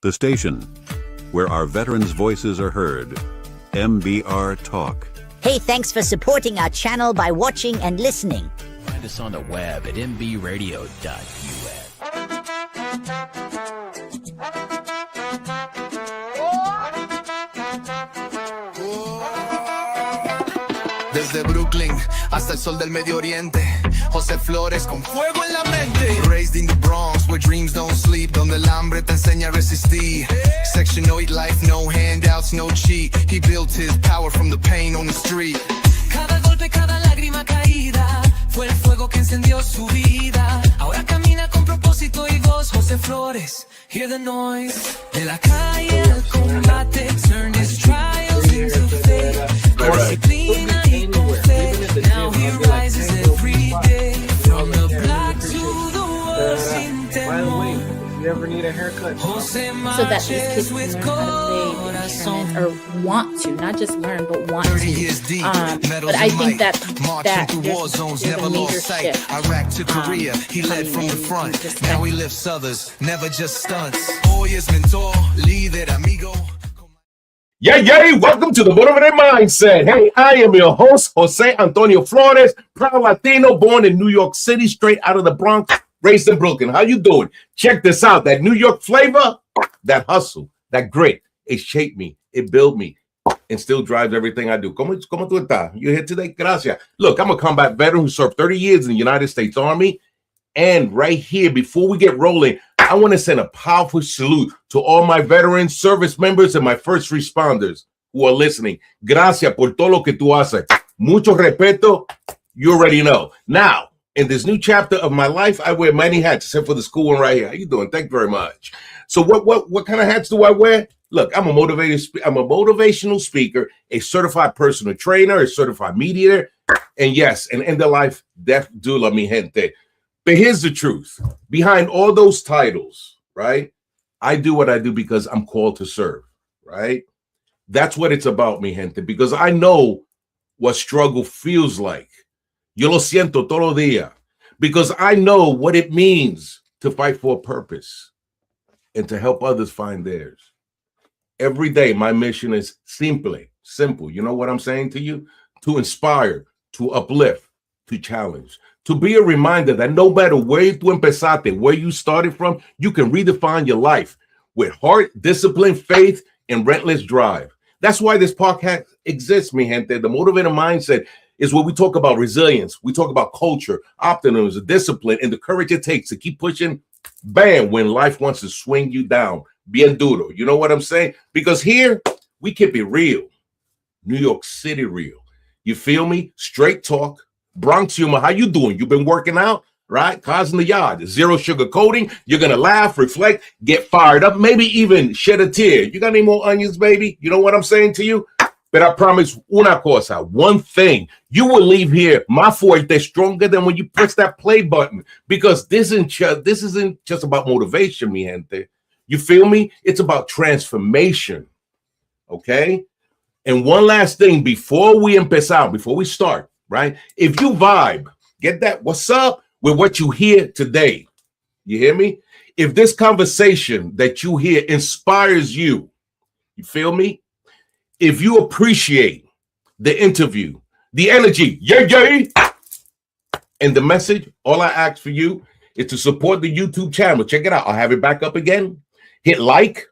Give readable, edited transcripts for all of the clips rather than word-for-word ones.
The station where our veterans' voices are heard. MBR Talk. Hey, thanks for supporting our channel by watching and listening. Find us on the web at mbradio.us. Desde Brooklyn hasta el sol del Medio Oriente, José Flores con fuego en la mente. Raised in the Bronx where dreams don't sleep, donde el hambre te enseña a resistir. Section 8 life, no handouts, no cheat. He built his power from the pain on the street. Cada golpe, cada lágrima caída fue el fuego que encendió su vida. Ahora camina con propósito y voz. José Flores, hear the noise. De la calle al combate, turned his trials into faith. Con disciplina y con fe, now he rises every day. From the block to the world sin temor. If you ever need a haircut, so that these kids can learn how to play instruments or want to, not just learn, but want to. But I think that there's a major shift. Iraq to Korea, he led from the front. Now he lifts others, never just stunts. Hoy es mentor, líder, amigo. Yeah, welcome to the Motivated Mindset. Hey, I am your host, Jose Antonio Flores, proud Latino, born in New York City, straight out of the Bronx, raised in Brooklyn. How you doing? Check this out. That New York flavor, that hustle, that grit, it shaped me, it built me, and still drives everything I do. ¿Cómo tú estás? You here today? Gracias. Look, I'm a combat veteran who served 30 years in the United States Army. And right here, before we get rolling, I want to send a powerful salute to all my veterans, service members, and my first responders who are listening. Gracias por todo lo que tú haces. Mucho respeto. You already know. Now, in this new chapter of my life, I wear many hats, except for the school one right here. How you doing? Thank you very much. So what kind of hats do I wear? Look, I'm a motivational speaker, a certified personal trainer, a certified mediator, and yes, an end-of-life death doula, mi gente. But here's the truth. Behind all those titles, right? I do what I do because I'm called to serve, right? That's what it's about, mi gente, because I know what struggle feels like. Yo lo siento todo día. Because I know what it means to fight for a purpose and to help others find theirs. Every day, my mission is simple. You know what I'm saying to you? To inspire, to uplift, to challenge. To be a reminder that no matter where tú empezaste, where you started from, you can redefine your life with heart, discipline, faith, and relentless drive. That's why this podcast exists, mi gente. The Motivated Mindset is where we talk about resilience. We talk about culture, optimism, discipline, and the courage it takes to keep pushing, bam, when life wants to swing you down. Bien duro. You know what I'm saying? Because here, we keep it real. New York City real. You feel me? Straight talk. Bronx humor, how you doing? You've been working out, right? Cars in the yard, zero sugar coating. You're going to laugh, reflect, get fired up, maybe even shed a tear. You got any more onions, baby? You know what I'm saying to you? But I promise una cosa, one thing, you will leave here, my fuerte, stronger than when you press that play button, because this isn't just about motivation, mi gente. You feel me? It's about transformation, okay? And one last thing before we start, right? If you vibe, get that what's up with what you hear today. You hear me? If this conversation that you hear inspires you, you feel me? If you appreciate the interview, the energy, yay, and the message, all I ask for you is to support the YouTube channel. Check it out. I'll have it back up again. Hit like,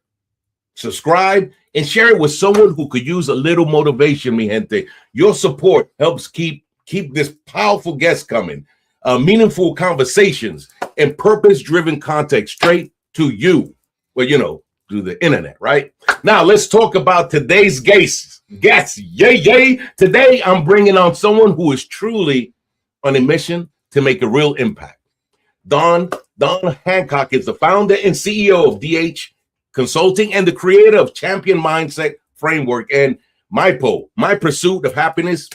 subscribe, and share it with someone who could use a little motivation, mi gente. Your support helps keep this powerful guest coming, meaningful conversations, and purpose-driven content straight to you. Well, you know, through the internet, right? Now, let's talk about today's guest. Yay. Today, I'm bringing on someone who is truly on a mission to make a real impact. Don Hancock is the founder and CEO of DH Consulting and the creator of Champion Mindset Framework and MIPOH, My Pursuit of Happiness.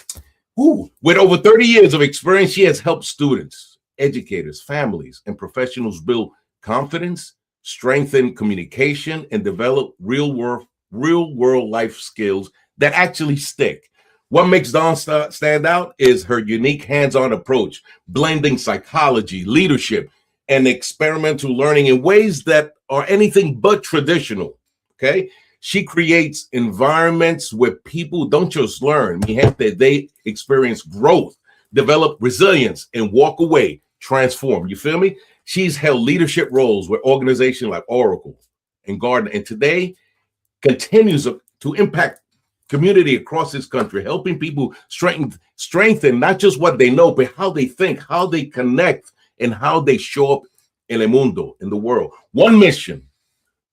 With over 30 years of experience, she has helped students, educators, families, and professionals build confidence, strengthen communication, and develop real world life skills that actually stick. What makes Dawn stand out is her unique hands-on approach, blending psychology, leadership, and experimental learning in ways that are anything but traditional. Okay. She creates environments where people don't just learn, they experience growth, develop resilience, and walk away transformed. You feel me? She's held leadership roles with organizations like Oracle and Gartner, and today continues to impact community across this country, helping people strengthen not just what they know, but how they think, how they connect, and how they show up in el mundo, in the world. One mission.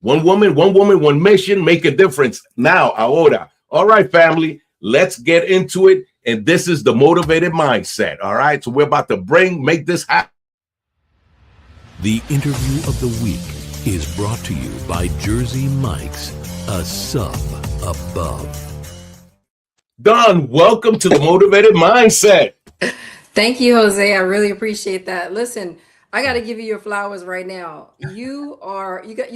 One woman, one mission, make a difference now, ahora. All right, family, let's get into it. And this is the motivated mindset. All right, so we're about to make this happen. The interview of the week is brought to you by Jersey Mike's, a sub above. Don, welcome to the motivated mindset. Thank you, Jose. I really appreciate that. Listen, I got to give you your flowers right now. You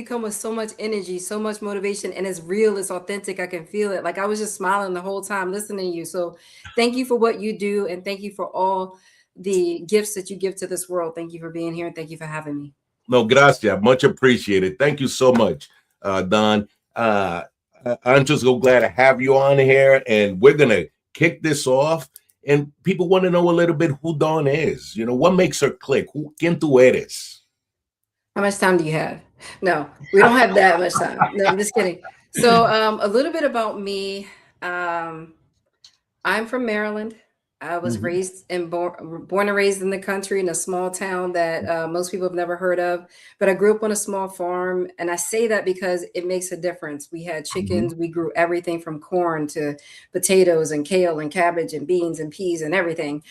come with so much energy, so much motivation, and it's real, it's authentic. I can feel it. Like I was just smiling the whole time listening to you. So thank you for what you do, and thank you for all the gifts that you give to this world. Thank you for being here, and thank you for having me. No, gracias. Much appreciated. Thank you so much, Don. I'm just so glad to have you on here, and we're going to kick this off. And people want to know a little bit who Dawn is. You know, what makes her click? ¿Quién tú eres? How much time do you have? No, we don't have that much time. No, I'm just kidding. So a little bit about me. I'm from Maryland. I was raised and born and raised in the country in a small town that most people have never heard of. But I grew up on a small farm. And I say that because it makes a difference. We had chickens. We grew everything from corn to potatoes and kale and cabbage and beans and peas and everything.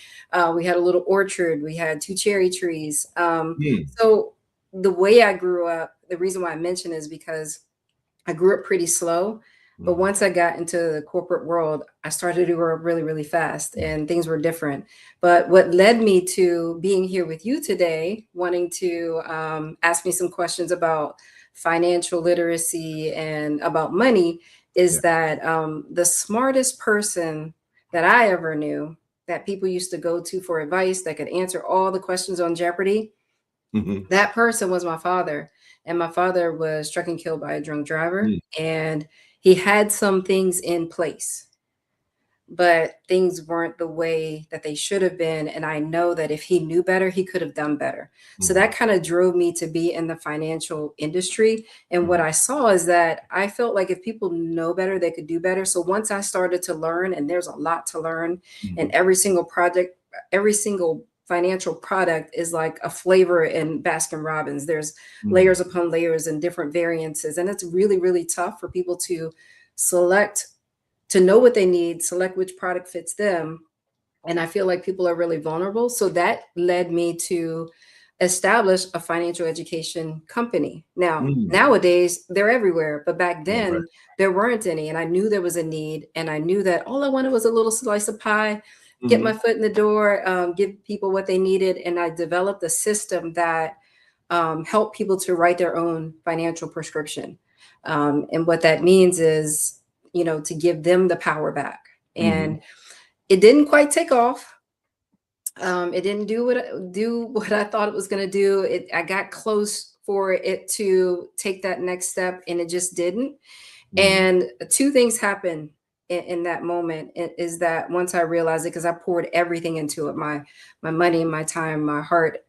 We had a little orchard. We had 2 cherry trees. So the way I grew up, the reason why I mention is because I grew up pretty slow. But once I got into the corporate world, I started to grow up really, really fast, and things were different. But what led me to being here with you today, wanting to ask me some questions about financial literacy and about money, is that the smartest person that I ever knew, that people used to go to for advice, that could answer all the questions on Jeopardy, that person was my father. And my father was struck and killed by a drunk driver. And he had some things in place, but things weren't the way that they should have been. And I know that if he knew better, he could have done better. So that kind of drove me to be in the financial industry. And what I saw is that I felt like if people know better, they could do better. So once I started to learn, and there's a lot to learn, and every single project, every single financial product is like a flavor in Baskin Robbins. There's layers upon layers and different variances. And it's really, really tough for people to select, to know what they need, select which product fits them. And I feel like people are really vulnerable. So that led me to establish a financial education company. Now, nowadays they're everywhere, but back then there weren't any. And I knew there was a need. And I knew that all I wanted was a little slice of pie, get my foot in the door, give people what they needed. And I developed a system that helped people to write their own financial prescription. And what that means is, you know, to give them the power back. And it didn't quite take off. It didn't do what I thought it was going to do. I got close for it to take that next step, and it just didn't. And 2 things happened in that moment is that once I realized it, because I poured everything into it, my money, my time, my heart,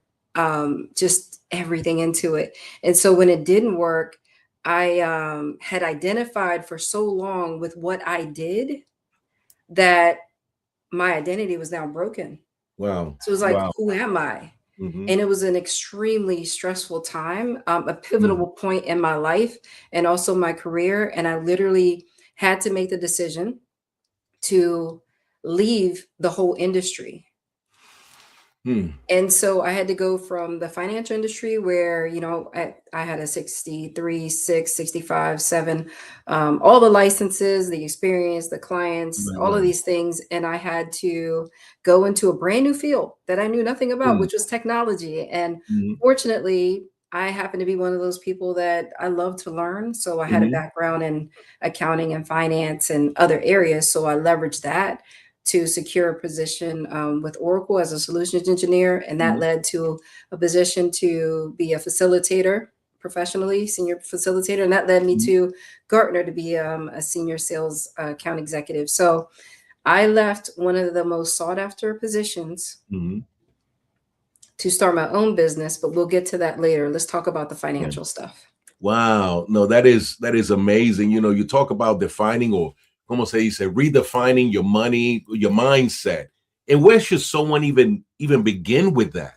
just everything into it. And so when it didn't work, I had identified for so long with what I did that my identity was now broken. Wow. So it was like, who am I? And it was an extremely stressful time, a pivotal point in my life and also my career. And I literally had to make the decision to leave the whole industry. And so I had to go from the financial industry where, you know, I had a 63, 6, 65, 7, all the licenses, the experience, the clients, all of these things. And I had to go into a brand new field that I knew nothing about, which was technology. And fortunately, I happen to be one of those people that I love to learn. So I had a background in accounting and finance and other areas. So I leveraged that. to secure a position with Oracle as a solutions engineer, and that led to a position to be a facilitator professionally, senior facilitator, and that led me to Gartner to be a senior sales account executive. So I left one of the most sought after positions to start my own business, but we'll get to that later. Let's talk about the financial stuff. Wow. No, that is amazing. You know, you talk about defining, or como se dice, redefining your money, your mindset. And where should someone even begin with that?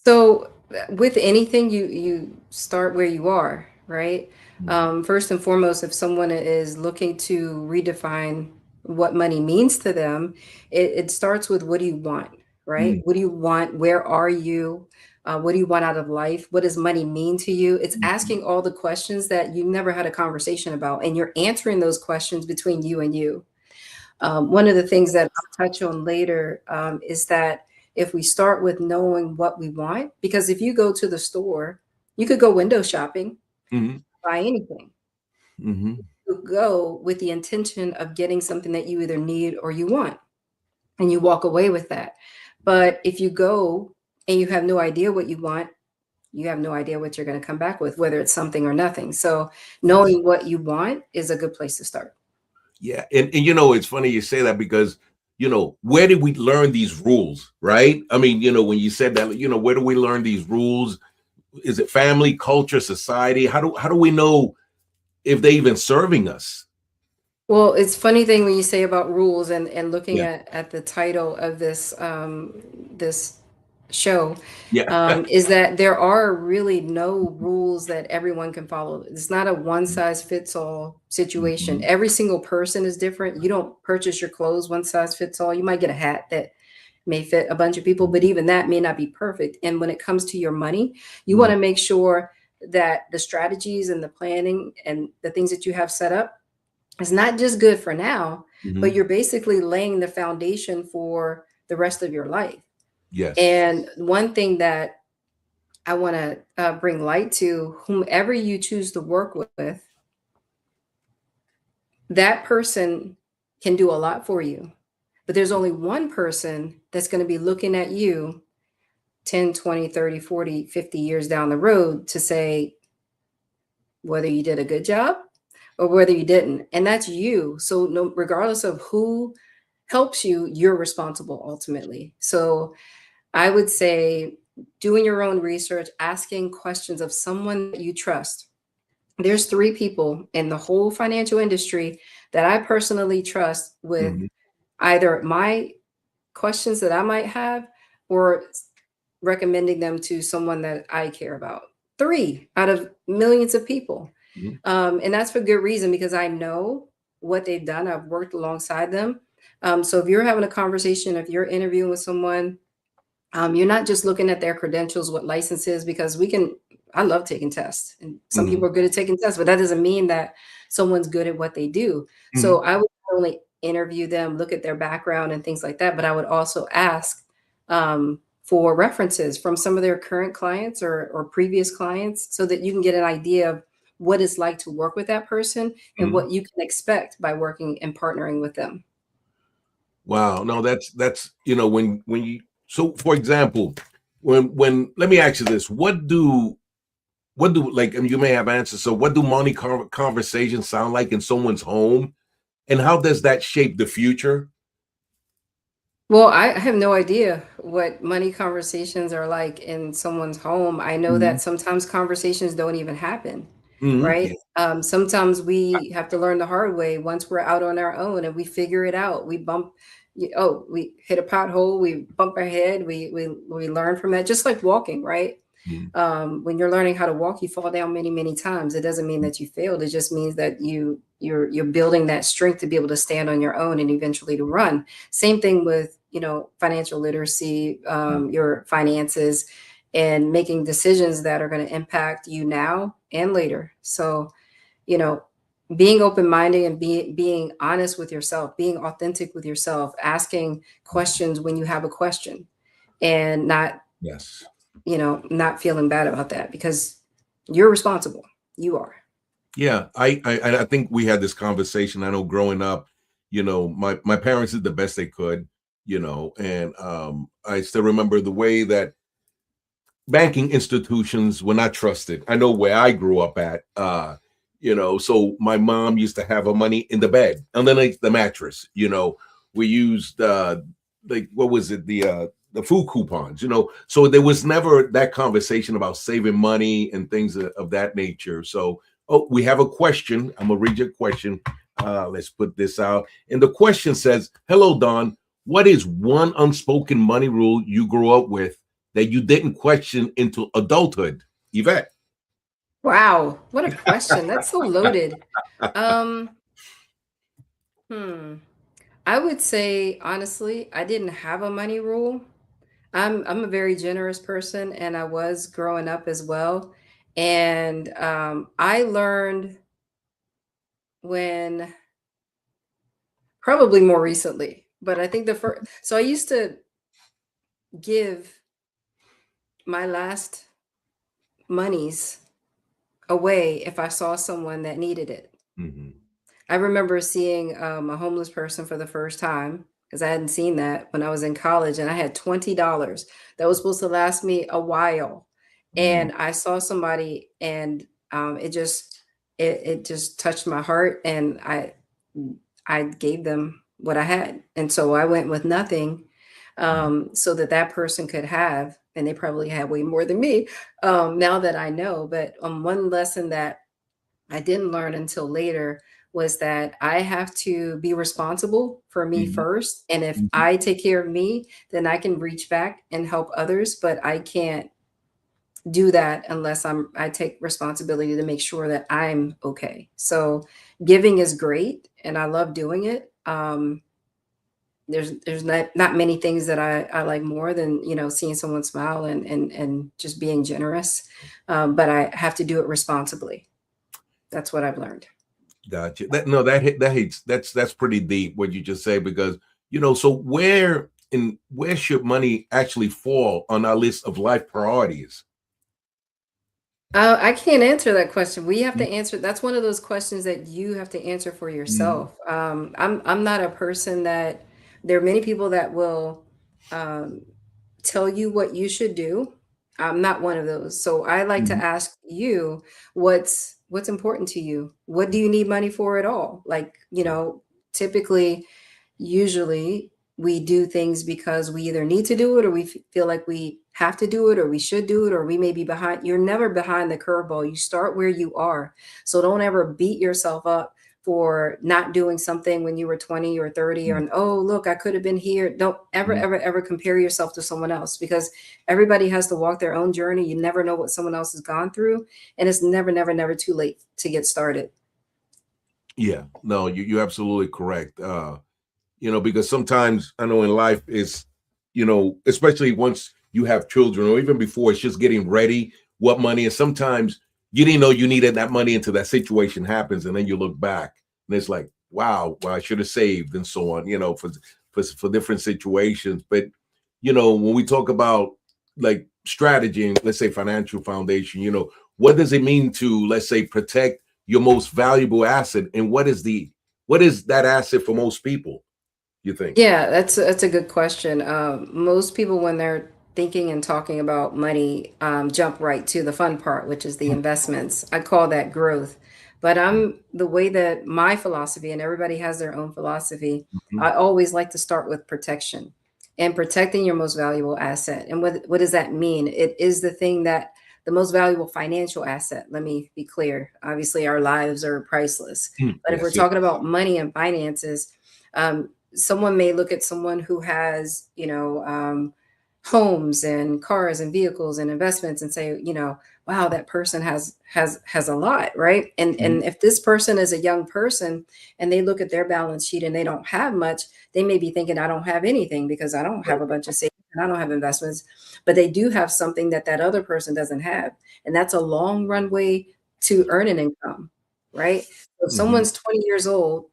So with anything, you start where you are, right? First and foremost, if someone is looking to redefine what money means to them, it starts with, what do you want, right? What do you want? Where are you? What do you want out of life? What does money mean to you? It's asking all the questions that you never had a conversation about, and you're answering those questions between you and you. One of the things that I'll touch on later is that if we start with knowing what we want, because if you go to the store, you could go window shopping, buy anything. You go with the intention of getting something that you either need or you want, and you walk away with that. But if you go and you have no idea what you want, you have no idea what you're going to come back with, whether it's something or nothing. So knowing what you want is a good place to start. Yeah. And you know, it's funny you say that, because, you know, where did we learn these rules, right? I mean, you know, when you said that, you know, where do we learn these rules? Is it family, culture, society? How do we know if they even serving us? Well, it's funny thing when you say about rules, and looking at the title of this this show, is that there are really no rules that everyone can follow. It's not a one size fits all situation. Every single person is different. You don't purchase your clothes one size fits all. You might get a hat that may fit a bunch of people, but even that may not be perfect. And when it comes to your money, you want to make sure that the strategies and the planning and the things that you have set up is not just good for now, but you're basically laying the foundation for the rest of your life. Yes. And one thing that I want to bring light to, whomever you choose to work with, that person can do a lot for you. But there's only one person that's going to be looking at you 10, 20, 30, 40, 50 years down the road to say whether you did a good job or whether you didn't. And that's you. So regardless of who helps you, you're responsible ultimately. So I would say doing your own research, asking questions of someone that you trust. There's 3 people in the whole financial industry that I personally trust with either my questions that I might have or recommending them to someone that I care about. 3 out of millions of people. And that's for good reason, because I know what they've done. I've worked alongside them. So if you're having a conversation, if you're interviewing with someone, you're not just looking at their credentials, what licenses, because I love taking tests, and some people are good at taking tests, but that doesn't mean that someone's good at what they do. So I would not only interview them, look at their background and things like that, but I would also ask for references from some of their current clients or previous clients, so that you can get an idea of what it's like to work with that person and what you can expect by working and partnering with them. Wow. No, that's, you know, when you, so for example, when let me ask you this, what do like, and you may have answers. So what do money conversations sound like in someone's home, and how does that shape the future? Well, I have no idea what money conversations are like in someone's home. I know that sometimes conversations don't even happen, right? Sometimes we have to learn the hard way once we're out on our own and we figure it out. We hit a pothole, we bump our head, we learn from that, just like walking, right? When you're learning how to walk, you fall down many, many times. It doesn't mean that you failed. It just means that you're building that strength to be able to stand on your own and eventually to run. Same thing with, you know, financial literacy, your finances, and making decisions that are going to impact you now and later. So, you know, being open-minded and being honest with yourself, being authentic with yourself, asking questions when you have a question, and not, you know, not feeling bad about that, because you're responsible. You are. Yeah, I think we had this conversation. I know growing up, my parents did the best they could, and I still remember the way that banking institutions were not trusted. I know where I grew up at, so my mom used to have her money in the bed underneath the mattress. We used like, what was it, the food coupons, so there was never that conversation about saving money and things of that nature. So, we have a question. I'm gonna read your question. Let's put this out. And the question says, hello, Don. What is one unspoken money rule you grew up with that you didn't question into adulthood? Yvette. Wow, what a question. That's so loaded. I would say, honestly, I didn't have a money rule. I'm a very generous person, and I was growing up as well. And I learned when probably more recently, but I think the first, so I used to give my last monies away if I saw someone that needed it. I remember seeing a homeless person for the first time because I hadn't seen that when I was in college, and I had $20 that was supposed to last me a while. And I saw somebody, and it just touched my heart, and I gave them what I had. And so I went with nothing, so that person could have, and they probably had way more than me, now that I know. But one lesson that I didn't learn until later was that I have to be responsible for me first. And if I take care of me, then I can reach back and help others. But I can't do that unless I take responsibility to make sure that I'm okay. So giving is great, and I love doing it. There's not many things that I like more than, seeing someone smile and just being generous. But I have to do it responsibly. That's what I've learned. Gotcha. That's pretty deep what you just say, because so where should money actually fall on our list of life priorities? I can't answer that question. We have to answer. That's one of those questions that you have to answer for yourself. I'm not a person that, there are many people that will tell you what you should do. I'm not one of those. So I like to ask you, what's important to you? What do you need money for at all? Like, typically, usually we do things because we either need to do it, or we feel like we have to do it, or we should do it, or we may be behind. You're never behind the curveball. You start where you are. So don't ever beat yourself up for not doing something when you were 20 or 30, or, oh, look, I could have been here. Don't ever compare yourself to someone else, because everybody has to walk their own journey. You never know what someone else has gone through, and it's never too late to get started. Yeah, no, you're absolutely correct. Because sometimes I know in life is, especially once you have children, or even before, it's just getting ready, what money, and sometimes you didn't know you needed that money until that situation happens, and then you look back and it's like, wow, well, I should have saved, and so on, for different situations. But when we talk about like strategy and, let's say, financial foundation, what does it mean to, let's say, protect your most valuable asset, and what is that asset for most people, you think? Yeah, that's a good question. Most people, when they're thinking and talking about money, jump right to the fun part, which is the investments. I call that growth. But the way that my philosophy, and everybody has their own philosophy, I always like to start with protection and protecting your most valuable asset. And what does that mean? It is the thing that the most valuable financial asset. Let me be clear. Obviously, our lives are priceless. But if we're talking about money and finances, someone may look at someone who has, homes and cars and vehicles and investments and say, wow, that person has a lot, right? And if this person is a young person and they look at their balance sheet and they don't have much, they may be thinking, I don't have anything because I don't have a bunch of savings and I don't have investments, but they do have something that other person doesn't have. And that's a long runway to earn an income, right? So if someone's 20 years old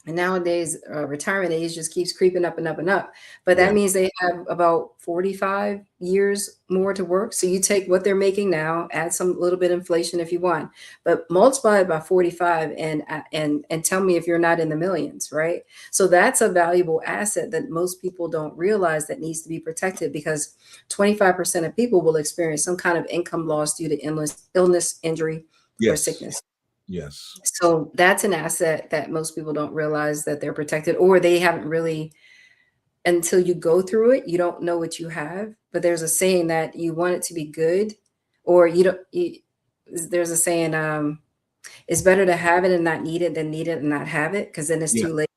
And nowadays, retirement age just keeps creeping up and up and up. But that means they have about 45 years more to work. So you take what they're making now, add some little bit of inflation if you want, but multiply it by 45 and tell me if you're not in the millions, right? So that's a valuable asset that most people don't realize that needs to be protected, because 25% of people will experience some kind of income loss due to illness, injury, or sickness. Yes. So that's an asset that most people don't realize that they're protected, or they haven't really, until you go through it, you don't know what you have. But there's a saying that you want it to be good, or there's a saying, it's better to have it and not need it than need it and not have it, because then it's too late.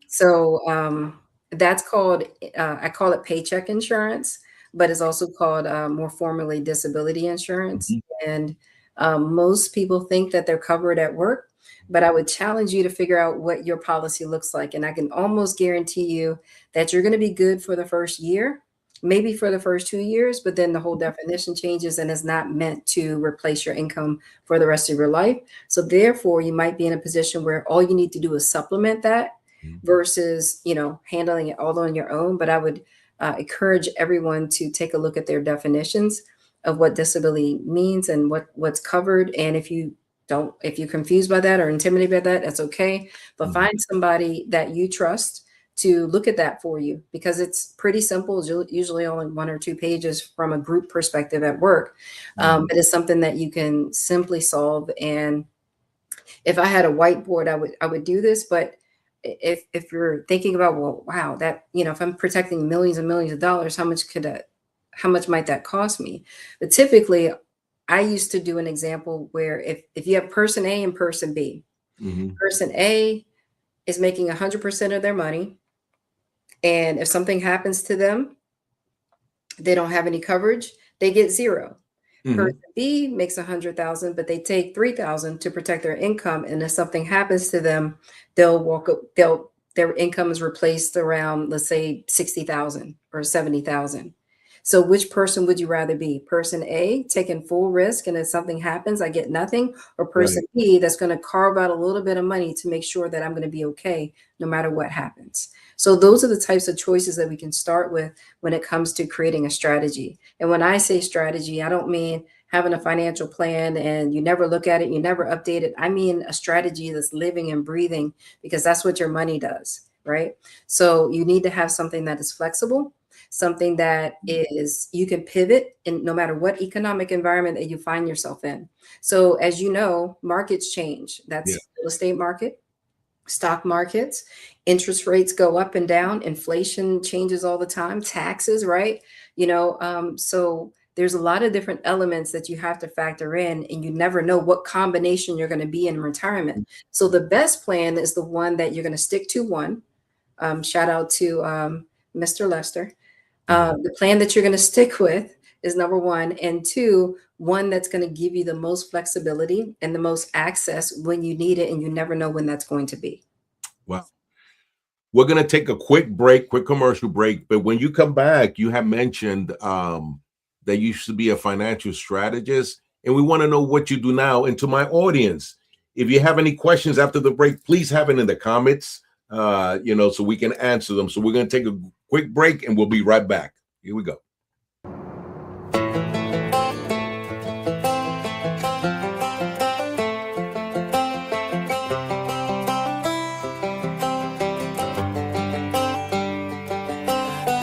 So that's called, I call it paycheck insurance, but it's also called more formally disability insurance. And most people think that they're covered at work, but I would challenge you to figure out what your policy looks like. And I can almost guarantee you that you're going to be good for the first year, maybe for the first 2 years, but then the whole definition changes and is not meant to replace your income for the rest of your life. So therefore, you might be in a position where all you need to do is supplement that versus, handling it all on your own. But I would encourage everyone to take a look at their definitions of what disability means and what's covered. And if you're confused by that or intimidated by that, that's okay. But find somebody that you trust to look at that for you, because it's pretty simple. It's usually only 1 or 2 pages from a group perspective at work. But it's something that you can simply solve. And if I had a whiteboard, I would do this. But if you're thinking about, well, wow, that, if I'm protecting millions and millions of dollars, how much might that cost me? But typically, I used to do an example where if you have person A and person B, person A is making 100% of their money. And if something happens to them, they don't have any coverage, they get 0. Person B makes 100,000, but they take 3,000 to protect their income. And if something happens to them, their income is replaced around, let's say, 60,000 or 70,000. So which person would you rather be? Person A, taking full risk, and if something happens, I get nothing, or person B, that's going to carve out a little bit of money to make sure that I'm going to be okay no matter what happens. So those are the types of choices that we can start with when it comes to creating a strategy. And when I say strategy, I don't mean having a financial plan and you never look at it, you never update it. I mean a strategy that's living and breathing, because that's what your money does, right? So you need to have something that is flexible, something that is, you can pivot in no matter what economic environment that you find yourself in. So as you know, markets change. That's real estate market, stock markets, interest rates go up and down, inflation changes all the time, taxes, right? So there's a lot of different elements that you have to factor in, and you never know what combination you're going to be in retirement. So the best plan is the one that you're going to stick to. One, shout out to Mr. Lester. The plan that you're going to stick with is number 1, and 2, one that's going to give you the most flexibility and the most access when you need it, and you never know when that's going to be. Wow. We're going to take a quick commercial break. But when you come back, you have mentioned that you used to be a financial strategist, and we want to know what you do now. And to my audience, if you have any questions after the break, please have it in the comments, so we can answer them. So we're going to take a quick break and we'll be right back. Here we go.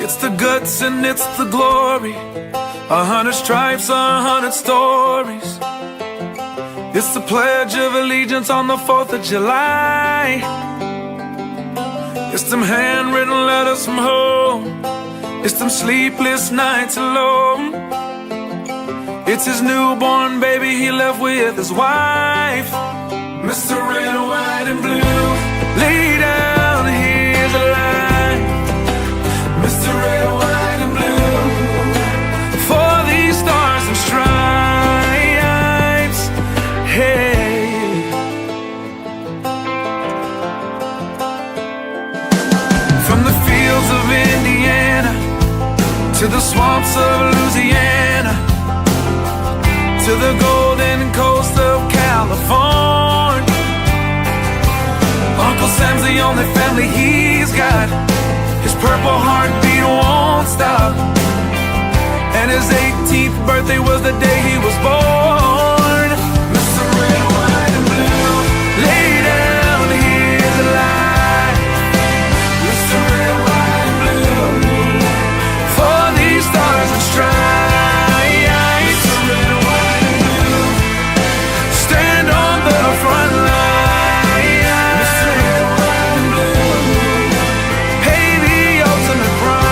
It's the guts and it's the glory, 100 stripes, 100 stories. It's the Pledge of Allegiance on the 4th of July. It's them handwritten letters from home. It's them sleepless nights alone. It's his newborn baby he left with his wife. Mr. Red, White, and Blue, lay down, here's a line. Mr. Red, White, and Blue, for these stars and stripes, hey. From the fields of Indiana to the swamps of Louisiana, to the golden coast of California, Uncle Sam's the only only family he's got. His purple heartbeat won't stop. And his 18th birthday was the day he was born. Mr. Red, White, and Blue, lay down his life. Mr. Red, White, and Blue, for these stars and stripes. Mr. Red, White, and Blue, stand on the front line. Mr. Red, White, and Blue, pay the ultimate price.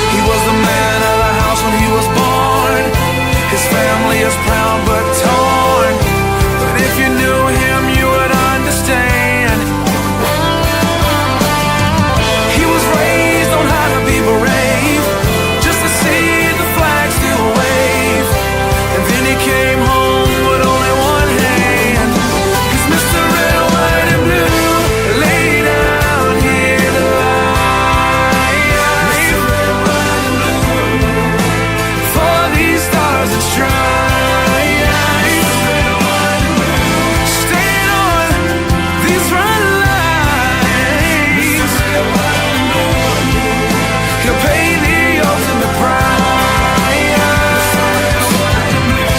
He was the man of the house when he was born. His family is proud but torn. But if you knew him, you would understand. He was raised on how to be brave, just to see the flag still wave. And then he came home with only one hand. 'Cause Mr. Red, White, and Blue lay down here to lie. Mr. Red, White, and Blue, for these stars and stripes. Mr. Red, White, and Blue, stand on these front lines. Mr. Red, White, and Blue, he'll pay the ultimate price. Mr. Red, White, and Blue,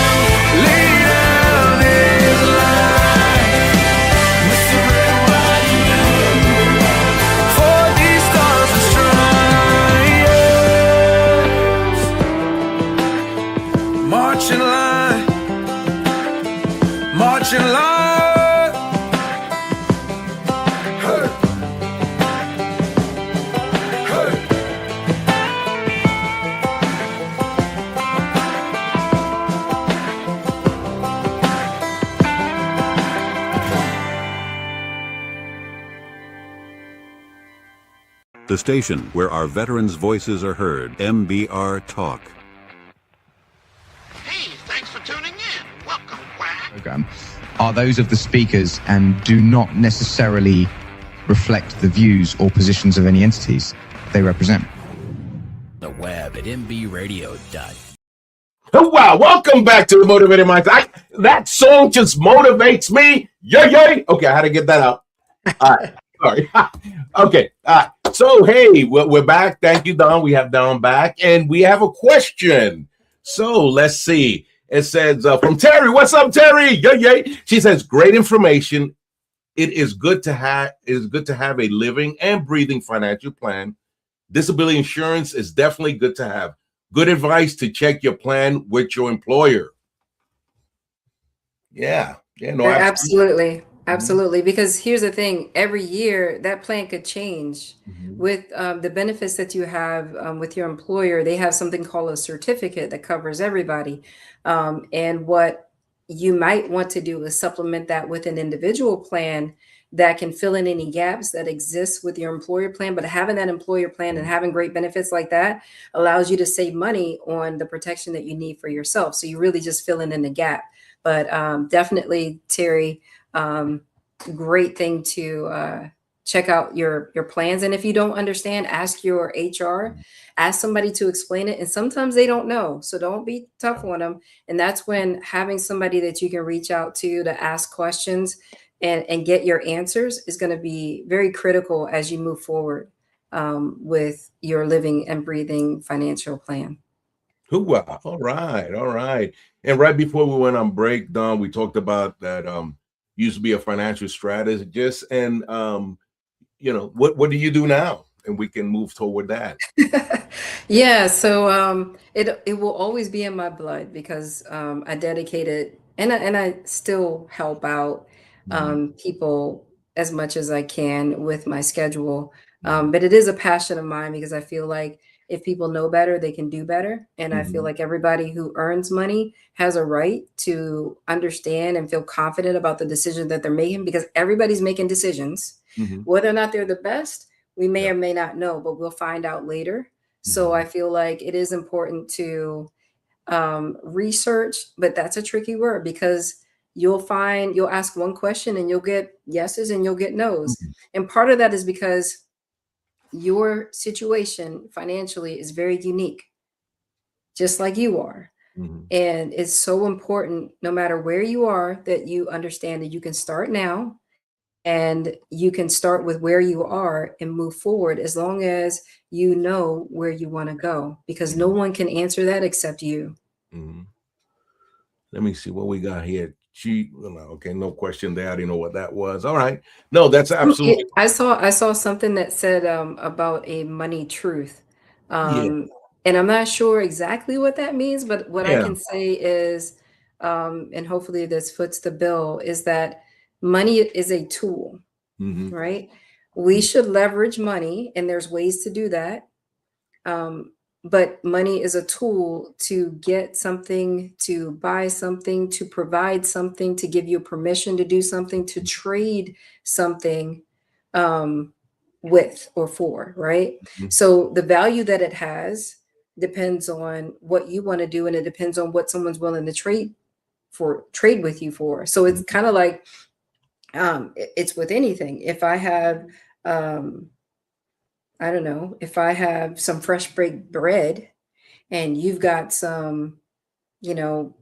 lay down his life. Mr. Red, White, and Blue, for these stars and stripes. March in line, march in line. Hey. Hey. The station where our veterans' voices are heard, MBR Talk. Hey, thanks for tuning in. Welcome, Quack. Program are those of the speakers and do not necessarily reflect the views or positions of any entities they represent. The web at mbradio.com. Oh, wow, welcome back to the Motivated Minds. That song just motivates me. Yay. Okay, I had to get that out. All right, sorry. Okay, so hey, we're back. Thank you, Don. We have Don back, and we have a question. So let's see. It says from Terry. What's up, Terry? Yay. She says, great information. It is good to have a living and breathing financial plan. Disability insurance is definitely good to have. Good advice to check your plan with your employer. Yeah, no, absolutely. Because here's the thing: every year that plan could change. With the benefits that you have with your employer. They have something called a certificate that covers everybody. And what you might want to do is supplement that with an individual plan that can fill in any gaps that exist with your employer plan. But having that employer plan and having great benefits like that allows you to save money on the protection that you need for yourself. So you're really just filling in the gap. But definitely, Terry, great thing to check out your plans. And if you don't understand, ask your HR, ask somebody to explain it. And sometimes they don't know. So don't be tough on them. And that's when having somebody that you can reach out to ask questions and get your answers is going to be very critical as you move forward with your living and breathing financial plan. All right. And right before we went on break, Don, we talked about that you used to be a financial strategist, and what do you do now? And we can move toward that. Yeah, so it will always be in my blood because I dedicated and I still help out people as much as I can with my schedule. But it is a passion of mine because I feel like if people know better, they can do better. And I feel like everybody who earns money has a right to understand and feel confident about the decision that they're making, because everybody's making decisions. Whether or not they're the best, we may or may not know, but we'll find out later. So I feel like it is important to research, but that's a tricky word because you'll ask one question and you'll get yeses and you'll get nos. And part of that is because your situation financially is very unique, just like you are. And it's so important, no matter where you are, that you understand that you can start now and you can start with where you are and move forward, as long as you know where you want to go, because no one can answer that except you. Let me see what we got here. Okay, no question there. I didn't know what that was. All right. No, that's absolutely. I saw something that said about a money truth. And I'm not sure exactly what that means, but what I can say is, and hopefully this foots the bill, is that money is a tool, right? We should leverage money, and there's ways to do that. But money is a tool to get something, to buy something, to provide something, to give you permission to do something, to trade something with or for, right? So the value that it has depends on what you want to do, and it depends on what someone's willing to trade with you for. So it's kind of like it's with anything. If I have I don't know, if I have some fresh baked bread and you've got some,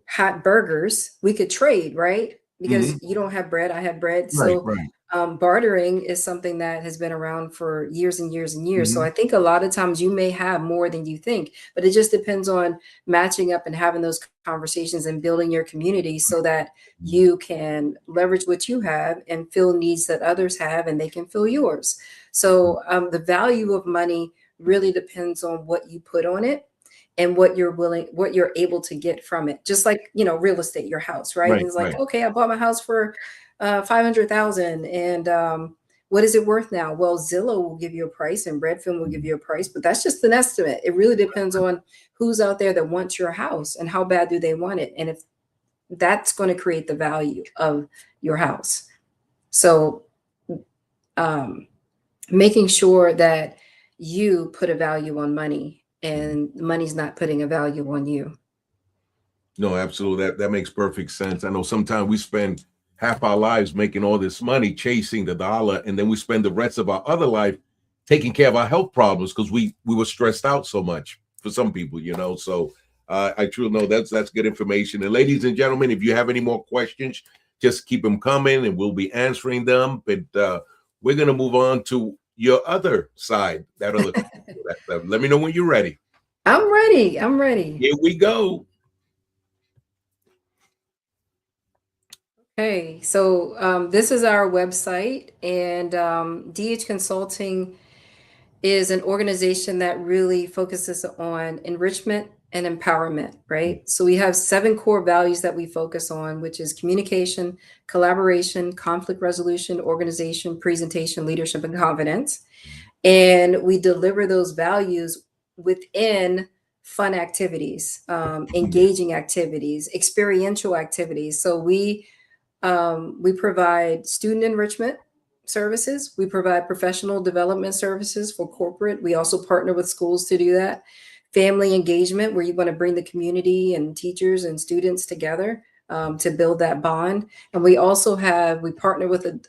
hot burgers, we could trade, right? Because you don't have bread, I have bread. So bartering is something that has been around for years and years and years. So I think a lot of times you may have more than you think, but it just depends on matching up and having those conversations and building your community so that you can leverage what you have and fill needs that others have, and they can fill yours. So the value of money really depends on what you put on it and what you're able to get from it. Just like, real estate, your house, right? And it's like, okay, I bought my house for 500,000, and what is it worth now? Well, Zillow will give you a price and Redfin will give you a price, but that's just an estimate. It really depends on who's out there that wants your house and how bad do they want it, and if that's going to create the value of your house. So making sure that you put a value on money and money's not putting a value on you. No, absolutely. That makes perfect sense. I know sometimes we spend half our lives making all this money chasing the dollar, and then we spend the rest of our other life taking care of our health problems because we were stressed out so much for some people, So I truly know that's good information. And ladies and gentlemen, if you have any more questions, just keep them coming and we'll be answering them. But we're going to move on to your other side. Let me know when you're ready. I'm ready. Here we go. Okay, so this is our website, and DH Consulting is an organization that really focuses on enrichment and empowerment, right? So we have 7 core values that we focus on, which is communication, collaboration, conflict resolution, organization, presentation, leadership, and confidence. And we deliver those values within fun activities, engaging activities, experiential activities. So we provide student enrichment services. We provide professional development services for corporate. We also partner with schools to do that. Family engagement, where you want to bring the community and teachers and students together to build that bond. And we also we partner with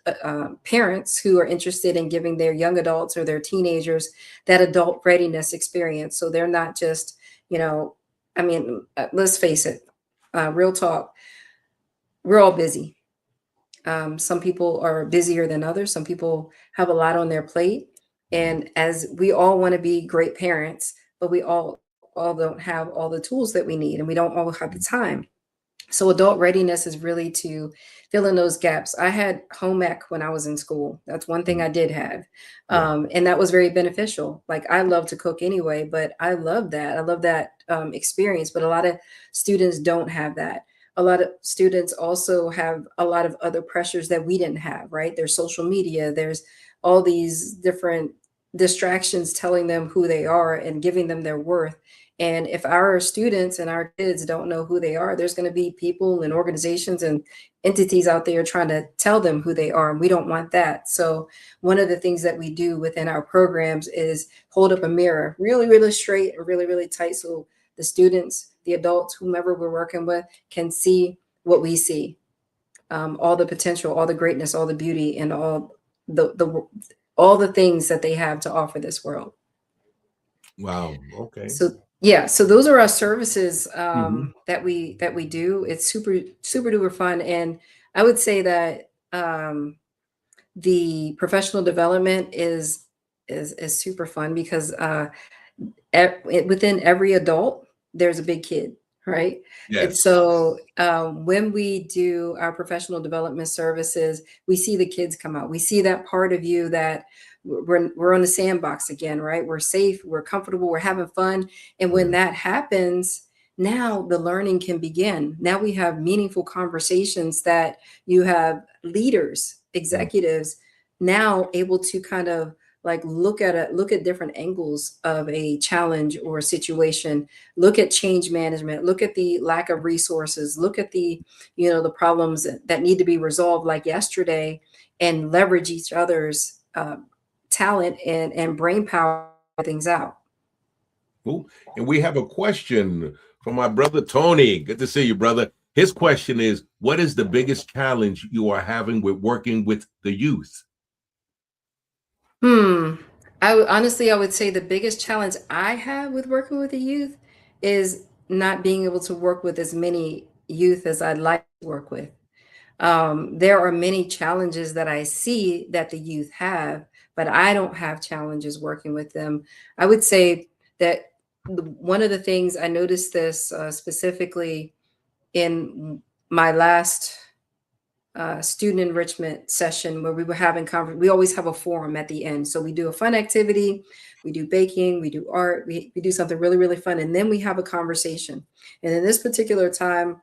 parents who are interested in giving their young adults or their teenagers that adult readiness experience. So they're not just, let's face it, real talk, we're all busy. Some people are busier than others. Some people have a lot on their plate. And as we all want to be great parents, but we all don't have all the tools that we need, and we don't all have the time. So adult readiness is really to fill in those gaps. I had home ec when I was in school. That's one thing I did have. And that was very beneficial. Like, I love to cook anyway, but I love that. I love that experience. But a lot of students don't have that. A lot of students also have a lot of other pressures that we didn't have, right? There's social media. There's all these different distractions telling them who they are and giving them their worth. And if our students and our kids don't know who they are, there's going to be people and organizations and entities out there trying to tell them who they are. And we don't want that. So one of the things that we do within our programs is hold up a mirror really, really straight and really, really tight. So the students, the adults, whomever we're working with, can see what we see. all the potential, all the greatness, all the beauty, and all the things that they have to offer this world. Wow. Okay. So yeah, so those are our services Mhm. that we do. It's super duper fun, and I would say that the professional development is super fun because within every adult there's a big kid, right? And Yes. so when we do our professional development services, we see the kids come out. We see that part of you that we're on the sandbox again, right? We're safe, we're comfortable, we're having fun. And when that happens, now the learning can begin. Now we have meaningful conversations that you have leaders, executives now able to kind of like look at different angles of a challenge or a situation, look at change management, look at the lack of resources, look at the the problems that need to be resolved like yesterday, and leverage each other's talent and brain power to things out. Cool. And we have a question from my brother Tony. Good to see you, brother. His question is, what is the biggest challenge you are having with working with the youth? Honestly, I would say the biggest challenge I have with working with the youth is not being able to work with as many youth as I'd like to work with. There are many challenges that I see that the youth have, but I don't have challenges working with them. I would say that one of the things I noticed this specifically in my last student enrichment session where we were having we always have a forum at the end. So we do a fun activity, we do baking, we do art, we do something really, really fun. And then we have a conversation. And in this particular time,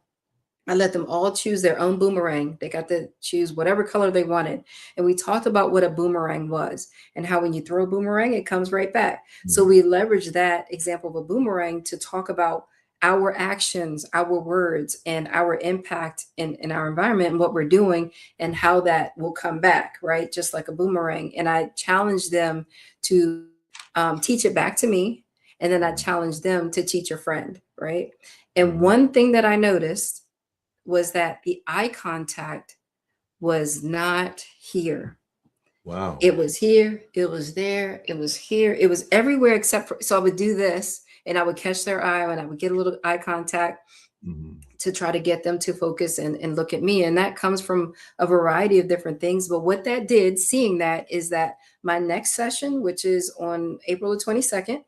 I let them all choose their own boomerang. They got to choose whatever color they wanted. And we talked about what a boomerang was and how when you throw a boomerang, it comes right back. So we leveraged that example of a boomerang to talk about our actions, our words, and our impact in our environment and what we're doing and how that will come back, right? Just like a boomerang. And I challenged them to teach it back to me. And then I challenged them to teach a friend, right? And one thing that I noticed was that the eye contact was not here. Wow. It was here, it was there, it was here, it was everywhere except for, so I would do this and I would catch their eye and I would get a little eye contact to try to get them to focus and look at me. And that comes from a variety of different things. But what that did, seeing that, is that my next session, which is on April the 22nd,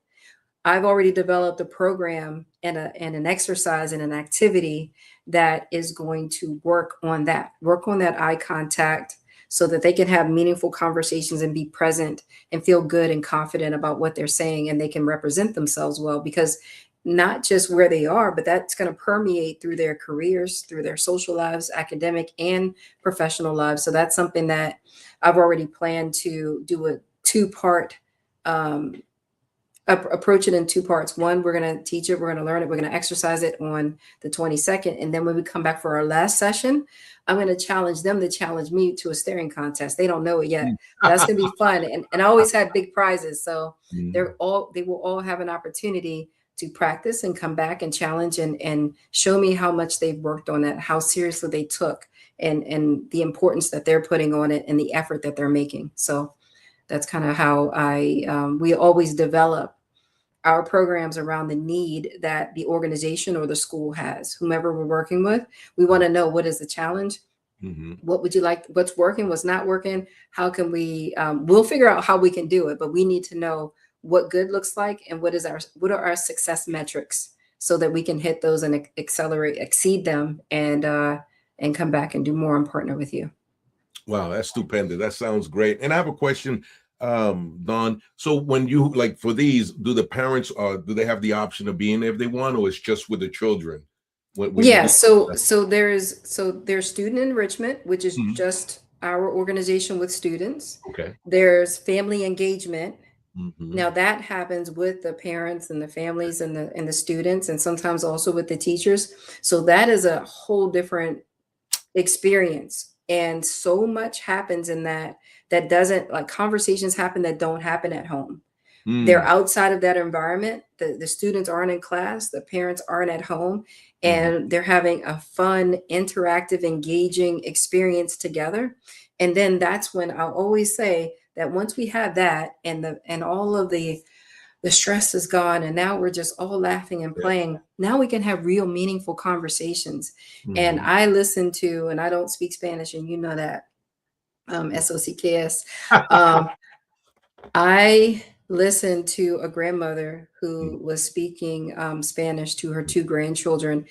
I've already developed a program and an exercise and an activity that is going to work on that eye contact so that they can have meaningful conversations and be present and feel good and confident about what they're saying, and they can represent themselves well, because not just where they are, but that's going to permeate through their careers, through their social lives, academic and professional lives. So that's something that I've already planned to do a two-part approach it in two parts. One, we're going to teach it, we're going to learn it, we're going to exercise it on the 22nd. And then when we come back for our last session, I'm going to challenge them to challenge me to a staring contest. They don't know it yet. That's going to be fun. And I always have big prizes. So they will all have an opportunity to practice and come back and challenge and show me how much they've worked on it, how seriously they took, and the importance that they're putting on it and the effort that they're making. So that's kind of how we always develop our programs around the need that the organization or the school has. Whomever we're working with, we want to know, what is the challenge? What would you like? What's working? What's not working? How can we? We'll figure out how we can do it, but we need to know what good looks like and what are our success metrics so that we can hit those and exceed them, and come back and do more and partner with you. Wow, that's stupendous. That sounds great. And I have a question, Dawn. So when you, like, for these, do the parents do they have the option of being there if they want, or it's just with the children? Yeah, so there's student enrichment, which is just our organization with students. Okay. There's family engagement. Now that happens with the parents and the families and the students, and sometimes also with the teachers. So that is a whole different experience. And so much happens in that doesn't, like, conversations happen that don't happen at home. They're outside of that environment. The students aren't in class, the parents aren't at home, and they're having a fun, interactive, engaging experience together. And then that's when I'll always say that once we have that and all of the stress is gone and now we're just all laughing and playing, now we can have real meaningful conversations. And I listen to, and I don't speak Spanish, and you know that, SOCKS. I listened to a grandmother who was speaking Spanish to her 2 grandchildren,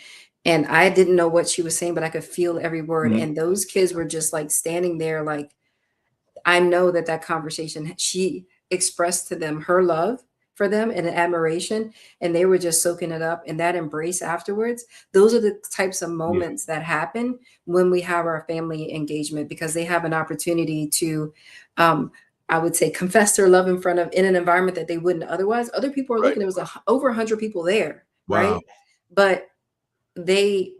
and I didn't know what she was saying, but I could feel every word. And those kids were just like standing there, like, I know that conversation, she expressed to them her love for them and an admiration, and they were just soaking it up. And that embrace afterwards, those are the types of moments that happen when we have our family engagement, because they have an opportunity to, I would say, confess their love in an environment that they wouldn't otherwise. Other people are looking. There was over 100 people there, right? But the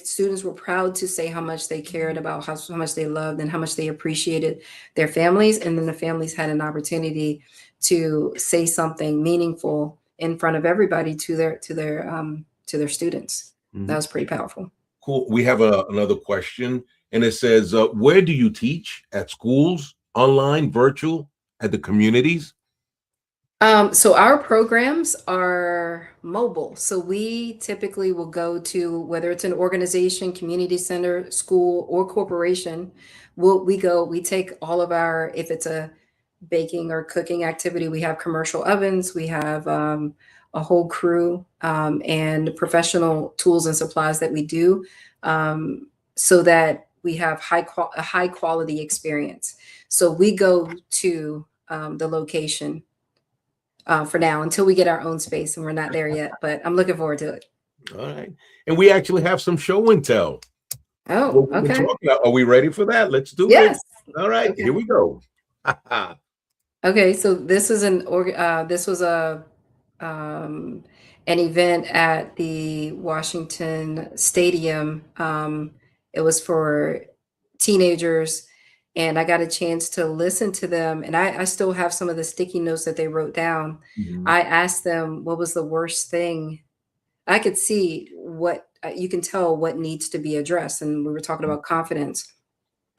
students were proud to say how much they cared about, how much they loved and how much they appreciated their families. And then the families had an opportunity to say something meaningful in front of everybody to their students. That was pretty powerful. Cool. We have another question, and it says, where do you teach? At schools, online, virtual, at the communities? So our programs are mobile. So we typically will go to, whether it's an organization, community center, school, or corporation, we take all of our, if it's a baking or cooking activity, we have commercial ovens, we have a whole crew and professional tools and supplies that we do, so that we have a high quality experience. So we go to the location for now until we get our own space, and we're not there yet, but I'm looking forward to it. All right. And we actually have some show and tell. Oh, okay. Are we ready for that? Let's do it. All right, here we go. Okay, so this is an event at the Washington Stadium. It was for teenagers, and I got a chance to listen to them. And I still have some of the sticky notes that they wrote down. I asked them, what was the worst thing? I could see what you can tell what needs to be addressed. And we were talking about confidence.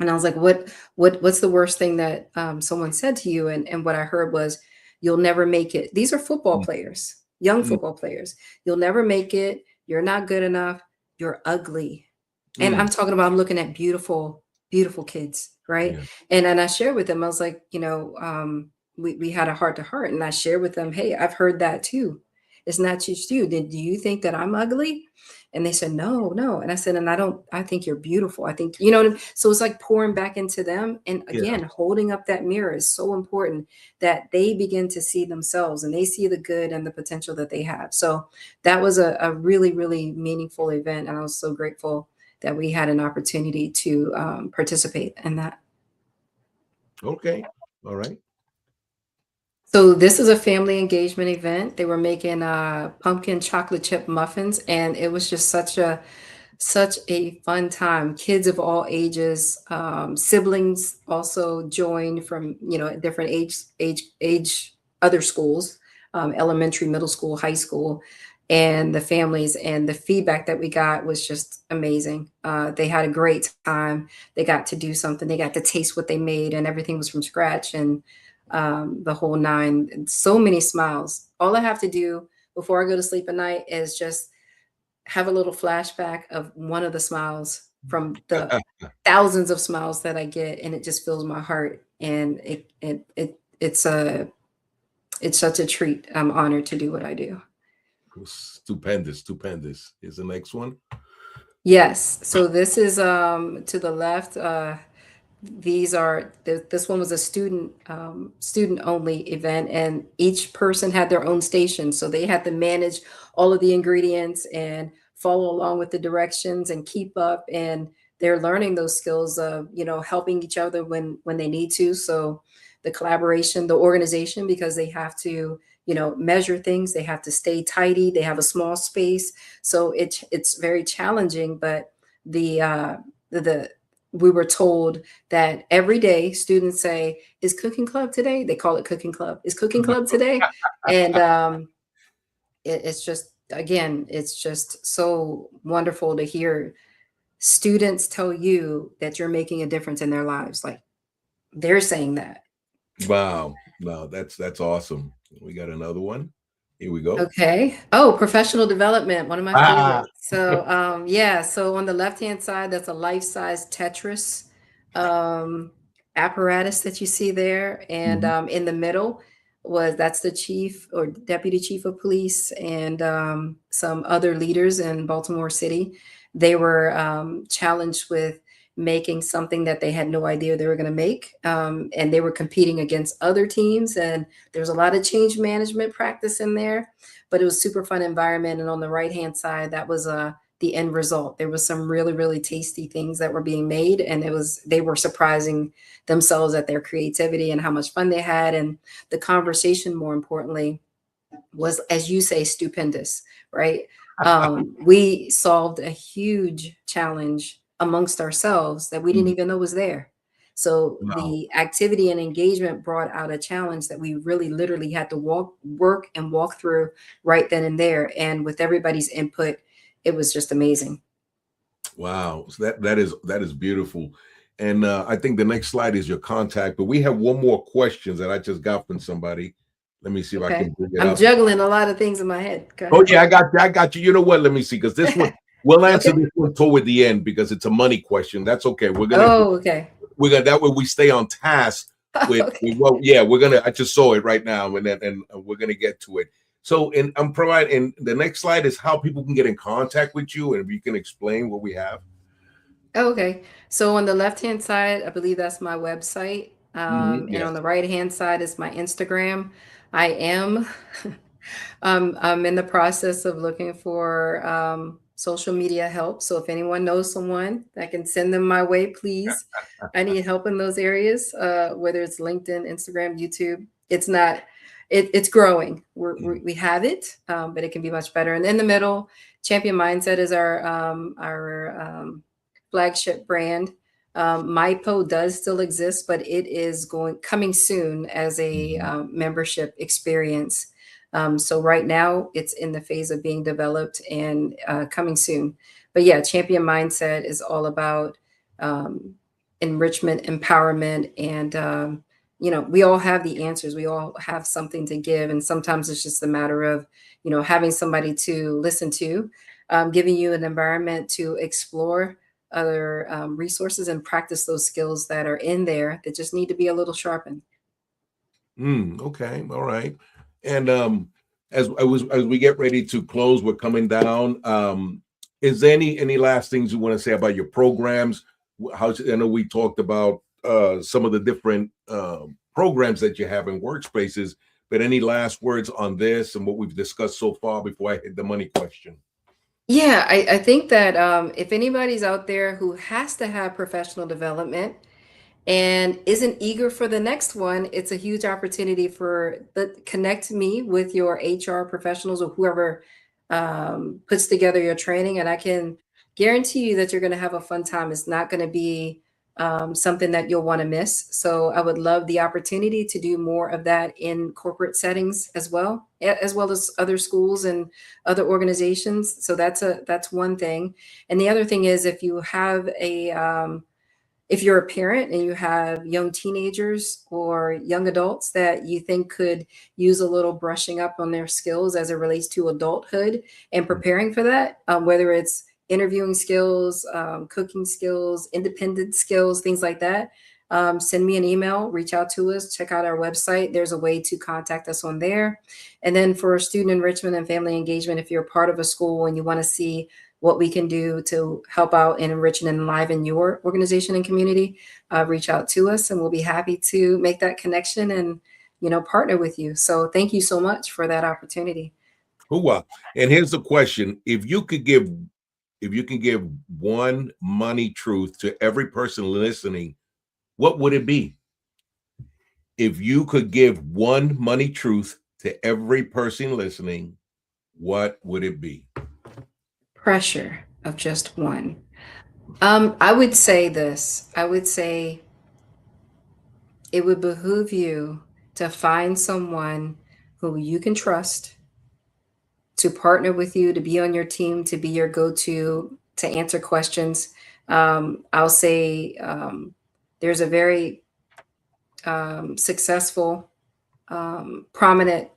And I was like, what's the worst thing that someone said to you? And what I heard was, you'll never make it. These are football players, young football players. You'll never make it. You're not good enough. You're ugly. And I'm talking about, I'm looking at beautiful, beautiful kids. Right. And I shared with them, I was like, we had a heart to heart, and I shared with them, hey, I've heard that too. It's not just you. Do you think that I'm ugly? And they said, no. And I said, and I think you're beautiful. I think, so it's like pouring back into them. And again, holding up that mirror is so important, that they begin to see themselves and they see the good and the potential that they have. So that was a really, really meaningful event. And I was so grateful that we had an opportunity to participate in that. Okay. All right. So this is a family engagement event. They were making pumpkin chocolate chip muffins, and it was just such a fun time. Kids of all ages, siblings also joined from different age other schools, elementary, middle school, high school, and the families, and the feedback that we got was just amazing. They had a great time. They got to do something. They got to taste what they made, and everything was from scratch, and the whole nine. And so many smiles. All I have to do before I go to sleep at night is just have a little flashback of one of the smiles from the thousands of smiles that I get, and it just fills my heart. And it's such a treat. I'm honored to do what I do. Stupendous. Here's the next one. Yes. So this is to the left. This one was a student only event, and each person had their own station. So they had to manage all of the ingredients and follow along with the directions and keep up. And they're learning those skills of, helping each other when they need to. So the collaboration, the organization, because they have to, measure things, they have to stay tidy, they have a small space. So it's very challenging, but the we were told that every day students say, "Is cooking club today?" They call it cooking club. "Is cooking club today?" And it's just, again, it's just so wonderful to hear students tell you that you're making a difference in their lives. Like, they're saying that. Wow. No, that's awesome. We got another one. Here we go. Okay. Oh, professional development, one of my Ah. favorites. So, yeah. So on the left-hand side, that's a life-size Tetris apparatus that you see there, and in the middle that's the chief or deputy chief of police and some other leaders in Baltimore City. They were challenged with making something that they had no idea they were going to make, and they were competing against other teams, and there's a lot of change management practice in there, but it was super fun environment. And on the right hand side, that was the end result. There was some really, really tasty things that were being made, and they were surprising themselves at their creativity and how much fun they had. And the conversation, more importantly, was, as you say, stupendous, right? We solved a huge challenge amongst ourselves that we didn't even know was there. So the activity and engagement brought out a challenge that we really literally had to work and walk through right then and there. And with everybody's input, it was just amazing. Wow. So that is beautiful. And I think the next slide is your contact, but we have one more question that I just got from somebody. Let me see if I can bring it up. I'm juggling a lot of things in my head. Oh yeah, I got you. You know what? Let me see, because this one we'll answer this one toward the end because it's a money question. That's okay. We're gonna that way we stay on task with well, yeah, we're gonna, I just saw it right now, and we're gonna get to it. So I'm providing, the next slide is how people can get in contact with you, and if you can explain what we have. Okay. So on the left-hand side, I believe that's my website. And on the right-hand side is my Instagram. I am I'm in the process of looking for social media help. So if anyone knows someone that can send them my way, please. I need help in those areas, whether it's LinkedIn, Instagram, YouTube. It's growing. We have it, but it can be much better. And in the middle, Champion Mindset is our flagship brand. MIPOH does still exist, but it is coming soon as a membership experience. So right now it's in the phase of being developed and coming soon. But yeah, Champion Mindset is all about enrichment, empowerment, and we all have the answers. We all have something to give, and sometimes it's just a matter of having somebody to listen to, giving you an environment to explore other resources and practice those skills that are in there that just need to be a little sharpened. Okay. All right. And as we get ready to close, we're coming down. Is there any last things you want to say about your programs? I know we talked about some of the different programs that you have in workspaces, but any last words on this and what we've discussed so far before I hit the money question? Yeah, I think that if anybody's out there who has to have professional development and isn't eager for the next one, it's a huge opportunity connect me with your HR professionals or whoever puts together your training, and I can guarantee you that you're going to have a fun time. It's not going to be something that you'll want to miss. So I would love the opportunity to do more of that in corporate settings as well as other schools and other organizations. So that's one thing. And the other thing is, if you have if you're a parent and you have young teenagers or young adults that you think could use a little brushing up on their skills as it relates to adulthood and preparing for that, whether it's interviewing skills, cooking skills, independent skills, things like that, send me an email, reach out to us, check out our website. There's a way to contact us on there. And then for student enrichment and family engagement, if you're part of a school and you want to see what we can do to help out and enrich and enliven your organization and community, reach out to us and we'll be happy to make that connection and partner with you. So thank you so much for that opportunity. And here's the question: if you can give one money truth to every person listening, what would it be? If you could give one money truth to every person listening, what would it be? Pressure of just one. I would say this. I would say it would behoove you to find someone who you can trust, to partner with you, to be on your team, to be your go-to, to answer questions. I'll say there's a very successful, prominent,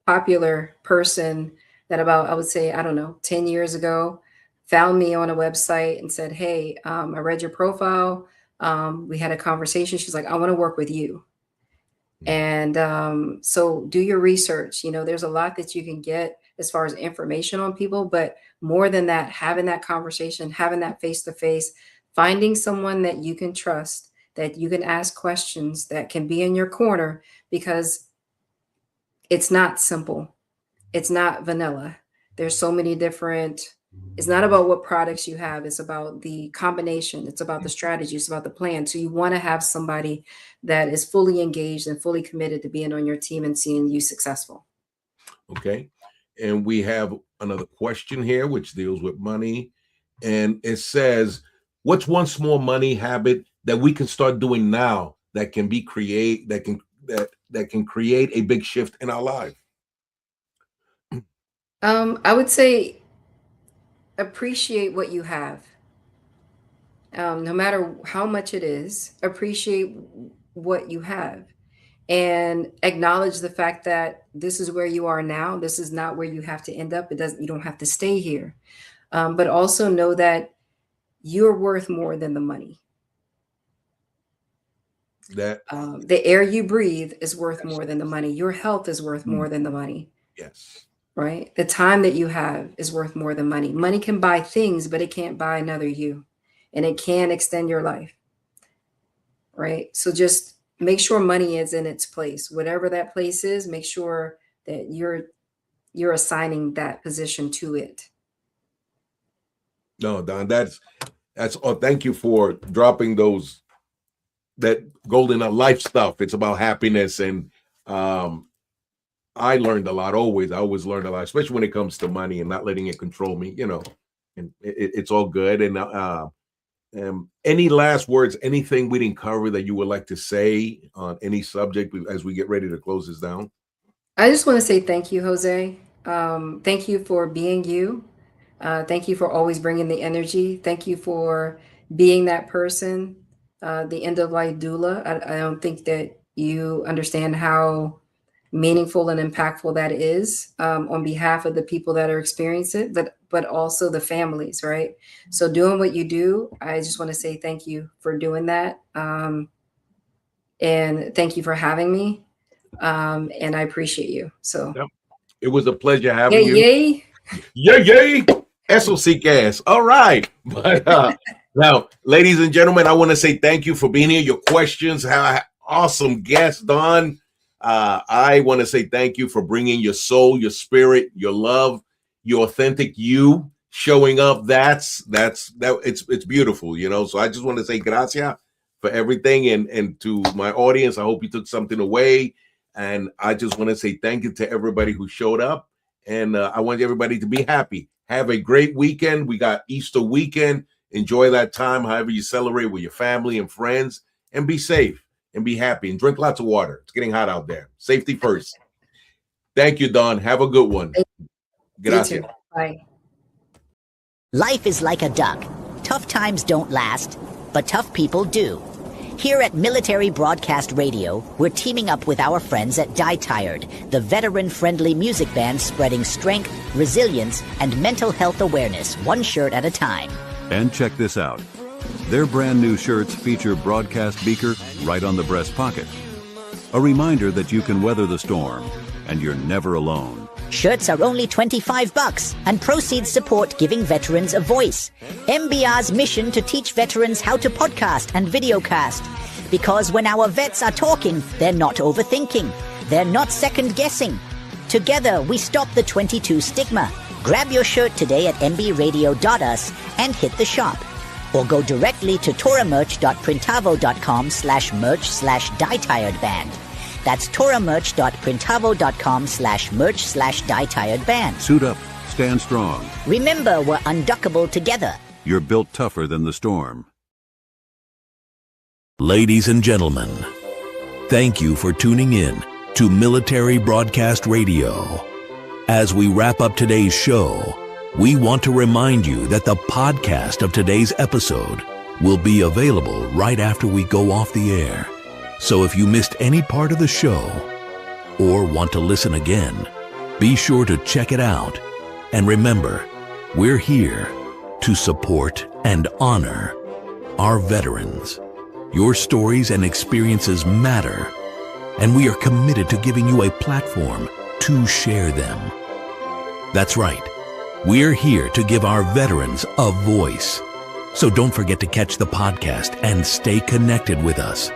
popular person that I would say, I don't know, 10 years ago, found me on a website and said, hey, I read your profile. We had a conversation. She's like, I want to work with you. And so do your research. You know, there's a lot that you can get as far as information on people, but more than that, having that conversation, having that face-to-face, finding someone that you can trust, that you can ask questions, that can be in your corner, because it's not simple. It's not vanilla. There's so many different, it's not about what products you have. It's about the combination. It's about the strategy. It's about the plan. So you want to have somebody that is fully engaged and fully committed to being on your team and seeing you successful. Okay. And we have another question here, which deals with money. And it says, what's one small money habit that we can start doing now that can be that can create a big shift in our life? I would say appreciate what you have. No matter how much it is, appreciate what you have and acknowledge the fact that this is where you are now. This is not where you have to end up. You don't have to stay here. But also know that you're worth more than the money. That the air you breathe is worth more than the money. Your health is worth more than the money. Yes. Right? The time that you have is worth more than money. Money can buy things, but it can't buy another you. And it can extend your life. Right? So just make sure money is in its place. Whatever that place is, make sure that you're assigning that position to it. No, Don, that's thank you for dropping that golden life stuff. It's about happiness. And I learned a lot always. I always learned a lot, especially when it comes to money and not letting it control me, you know, and it's all good. And any last words, anything we didn't cover that you would like to say on any subject as we get ready to close this down? I just want to say thank you, Jose. Thank you for being you. Thank you for always bringing the energy. Thank you for being that person, the end of life doula. I don't think that you understand how meaningful and impactful that is on behalf of the people that are experiencing it, but also the families, right? So doing what you do, I just want to say thank you for doing that. And thank you for having me. And I appreciate you. So yep. It was a pleasure having you. Yay. Yay. SOC gas. All right. But now, ladies and gentlemen, I want to say thank you for being here. Your questions, how awesome guest, Don. I want to say thank you for bringing your soul, your spirit, your love, your authentic you showing up. It's beautiful, you know. So I just want to say gracias for everything, and to my audience, I hope you took something away. And I just want to say thank you to everybody who showed up, and I want everybody to be happy. Have a great weekend. We got Easter weekend. Enjoy that time, however you celebrate with your family and friends, and be safe. And be happy and drink lots of water. It's getting hot out there. Safety first. Thank you, Don. Have a good one. Gracias. Bye. Life is like a duck. Tough times don't last, but tough people do. Here at Military Broadcast Radio, we're teaming up with our friends at Die Tired, the veteran-friendly music band spreading strength, resilience, and mental health awareness, one shirt at a time. And check this out. Their brand new shirts feature broadcast beaker right on the breast pocket. A reminder that you can weather the storm and you're never alone. Shirts are only $25 and proceeds support giving veterans a voice. MBR's mission to teach veterans how to podcast and videocast. Because when our vets are talking, they're not overthinking. They're not second-guessing. Together, we stop the 22 stigma. Grab your shirt today at mbradio.us and hit the shop. Or go directly to toramerch.printavo.com/merch/dietiredband. That's toramerch.printavo.com/merch/dietiredband. Suit up, stand strong. Remember, we're unduckable together. You're built tougher than the storm. Ladies and gentlemen, thank you for tuning in to Military Broadcast Radio. As we wrap up today's show, we want to remind you that the podcast of today's episode will be available right after we go off the air. So if you missed any part of the show or want to listen again, be sure to check it out. And remember, we're here to support and honor our veterans. Your stories and experiences matter, and we are committed to giving you a platform to share them. That's right. We're here to give our veterans a voice. So don't forget to catch the podcast and stay connected with us,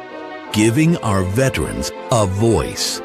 giving our veterans a voice.